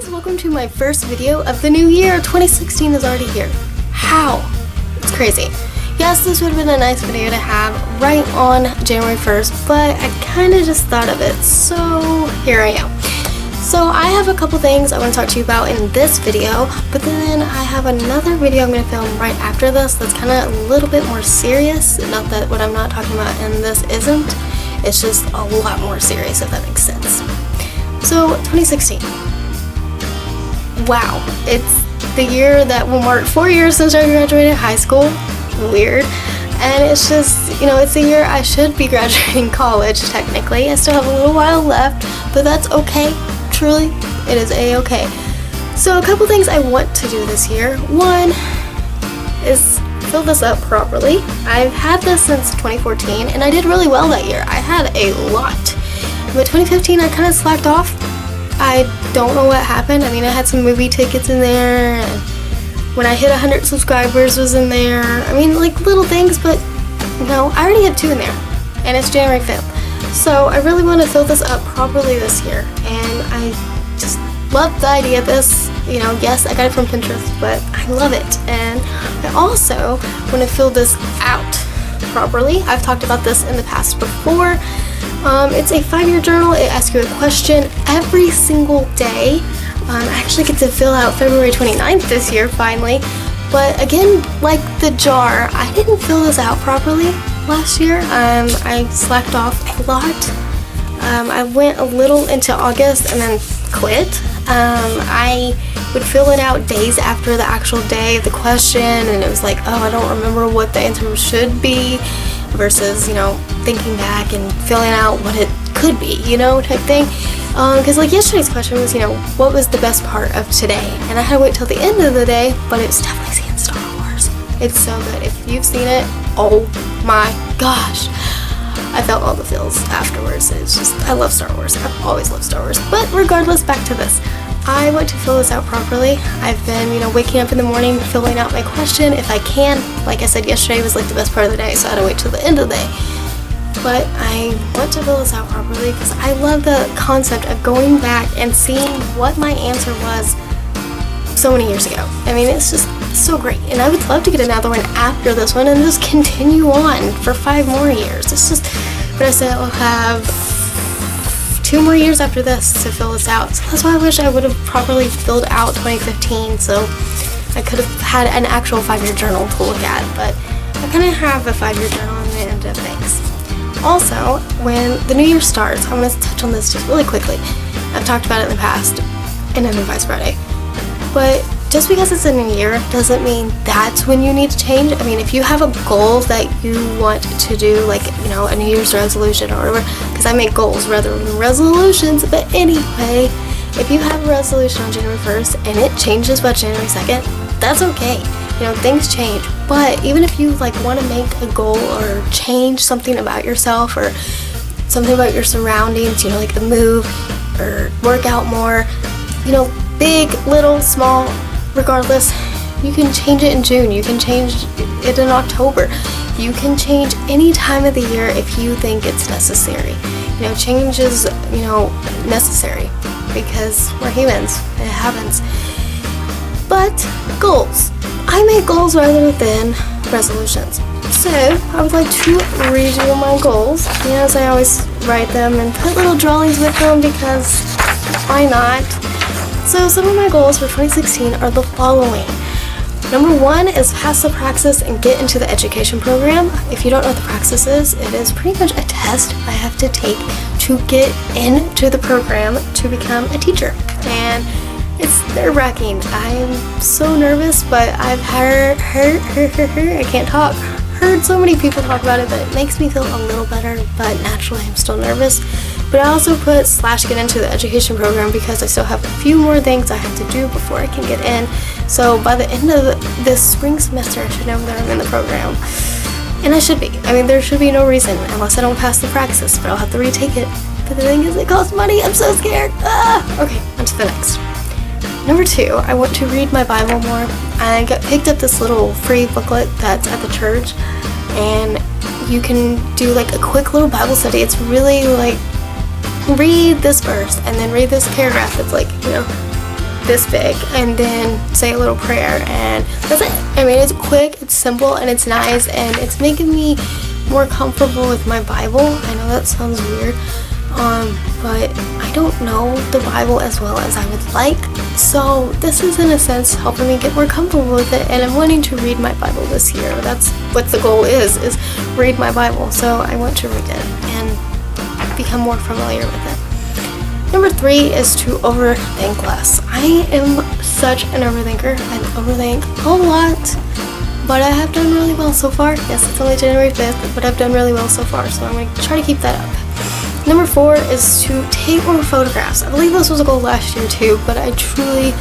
guys, welcome to my first video of the new year. 2016 is already here. How? It's crazy. Yes, this would have been a nice video to have right on January 1st, but I kind of just thought of it, so here I am. So I have a couple things I want to talk to you about in this video, but then I have another video I'm going to film right after this that's kind of a little bit more serious. Not that what I'm not talking about in this isn't, it's just a lot more serious, if that makes sense. So 2016. Wow, it's the year that will mark 4 years since I graduated high school. Weird. And it's just, you know, it's the year I should be graduating college, technically. I still have a little while left, but that's okay. Truly, it is a-okay. So a couple things I want to do this year. One is fill this up properly. I've had this since 2014, and I did really well that year. I had a lot. But 2015, I kind of slacked off. I don't know what happened. I mean, I had some movie tickets in there, and when I hit 100 subscribers was in there. I mean, like little things, but no, I already have 2 in there, and it's January 5th. So I really want to fill this up properly this year, and I just love the idea of this. You know, yes, I got it from Pinterest, but I love it. And I also want to fill this out properly. I've talked about this in the past before. It's a 5-year journal. It asks you a question every single day. I actually get to fill out February 29th this year, finally. But again, like the jar, I didn't fill this out properly last year. I slacked off a lot. I went a little into August and then quit. I would fill it out days after the actual day of the question, and it was like, oh, I don't remember what the answer should be, versus, you know, thinking back and filling out what it could be, you know, type thing. Because like yesterday's question was, you know, what was the best part of today? And I had to wait till the end of the day, but it's definitely seeing Star Wars. It's so good. If you've seen it, oh my gosh. I felt all the feels afterwards. It's just, I love Star Wars. I've always loved Star Wars. But regardless, back to this. I want to fill this out properly. I've been, you know, waking up in the morning, filling out my question if I can. Like I said, yesterday was like the best part of the day, so I had to wait till the end of the day. But I want to fill this out properly because I love the concept of going back and seeing what my answer was so many years ago. I mean, it's just so great. And I would love to get another one after this one and just continue on for 5 more years. It's just, but I said I'll have 2 more years after this to fill this out. So that's why I wish I would have properly filled out 2015, so I could have had an actual 5-year journal to look at. But I kind of have a 5-year journal in the end of things. Also, when the new year starts, I want to touch on this just really quickly. I've talked about it in the past in an Advice Friday. But just because it's a new year doesn't mean that's when you need to change. I mean, if you have a goal that you want to do, like, you know, a New Year's resolution or whatever, because I make goals rather than resolutions, but anyway, if you have a resolution on January 1st and it changes by January 2nd, that's okay. You know, things change. But even if you like want to make a goal or change something about yourself or something about your surroundings, you know, like a move or work out more, you know, big, little, small, regardless, you can change it in June, you can change it in October, you can change any time of the year if you think it's necessary. You know, change is, you know, necessary because we're humans, it happens. But goals. I make goals rather than resolutions. So I would like to read you my goals. Yes, I always write them and put little drawings with them because why not? So some of my goals for 2016 are the following. Number 1 is pass the praxis and get into the education program. If you don't know what the praxis is, it is pretty much a test I have to take to get into the program to become a teacher. And it's nerve-wracking. I am so nervous, but I've heard so many people talk about it that it makes me feel a little better, but naturally I'm still nervous. But I also put / get into the education program because I still have a few more things I have to do before I can get in. So by the end of this spring semester, I should know that I'm in the program. And I should be. I mean, there should be no reason unless I don't pass the praxis, but I'll have to retake it. But the thing is, it costs money. I'm so scared. Okay, on to the next. Number 2, I want to read my Bible more. I picked up this little free booklet that's at the church, and you can do like a quick little Bible study. It's really like, read this verse and then read this paragraph. It's like, you know, this big, and then say a little prayer, and that's it. I mean, it's quick, it's simple, and it's nice, and it's making me more comfortable with my Bible. I know that sounds weird, but I don't know the Bible as well as I would like, so this is in a sense helping me get more comfortable with it, and I'm wanting to read my Bible this year. That's what the goal is read my Bible, so I want to read it and become more familiar with it. Number 3 is to overthink less. I am such an overthinker. I overthink a lot, but I have done really well so far. Yes, it's only January 5th, but I've done really well so far, so I'm going to try to keep that up. Number 4 is to take more photographs. I believe this was a goal last year too, but I truly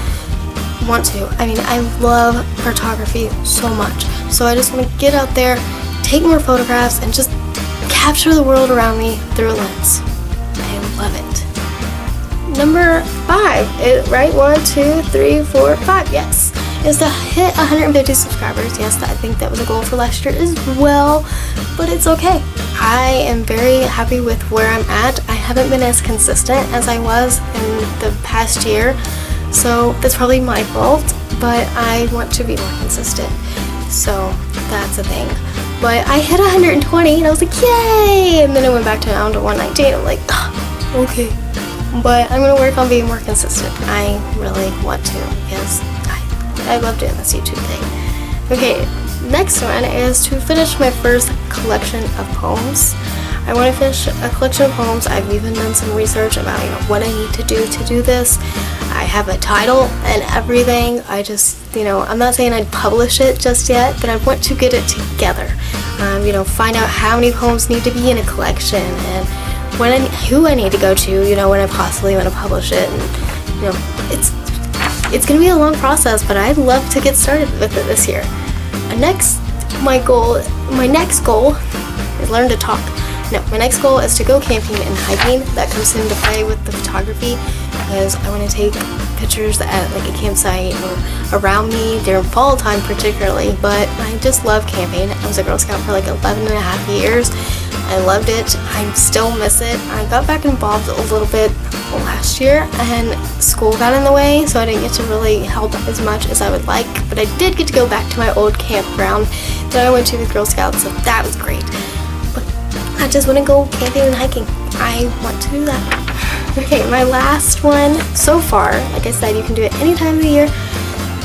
want to. I mean, I love photography so much, so I just want to get out there, take more photographs, and just capture the world around me through a lens. I love it. Number 5, right? 1, 2, 3, 4, 5, yes, is to hit 150 subscribers. Yes, I think that was a goal for last year as well, but it's okay. I am very happy with where I'm at. I haven't been as consistent as I was in the past year, so that's probably my fault, but I want to be more consistent, so that's a thing. But I hit 120 and I was like, yay, and then it went back down to 119. I'm like, okay. But I'm going to work on being more consistent. I really want to, because I love doing this YouTube thing. Okay, next one is to finish my first collection of poems. I want to finish a collection of poems. I've even done some research about what I need to do this. I have a title and everything. I just, I'm not saying I'd publish it just yet, but I want to get it together. Find out how many poems need to be in a collection, and who I need to go to, when I possibly want to publish it. And, it's going to be a long process, but I'd love to get started with it this year. My next goal is learn to talk. No, my next goal is to go camping and hiking. That comes into play with the photography, because I want to take pictures at like a campsite or around me during fall time particularly, but I just love camping. I was a Girl Scout for like 11 and a half years. I loved it. I still miss it. I got back involved a little bit last year, and school got in the way, so I didn't get to really help as much as I would like, but I did get to go back to my old campground that I went to with Girl Scouts, so that was great. But I just want to go camping and hiking. I want to do that. Okay, my last one so far, like I said, you can do it any time of the year,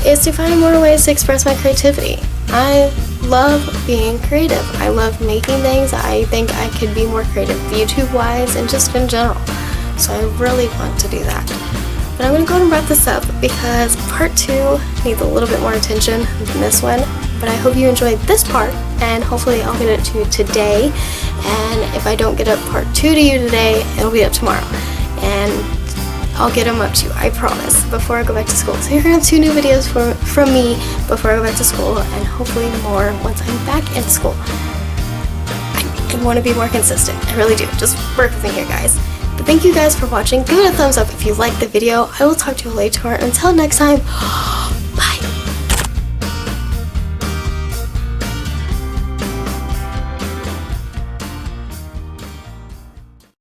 is to find more ways to express my creativity. I love being creative. I love making things. I think I could be more creative YouTube-wise and just in general. So I really want to do that. But I'm going to go ahead and wrap this up because part 2 needs a little bit more attention than this one. But I hope you enjoyed this part, and hopefully I'll get it to you today. And if I don't get up part 2 to you today, it'll be up tomorrow. And I'll get them up to you, I promise, before I go back to school. So you're going to have 2 new videos from me before I go back to school, and hopefully more once I'm back in school. I want to be more consistent. I really do. Just work with me here, guys. But thank you guys for watching. Give it a thumbs up if you liked the video. I will talk to you later. Until next time.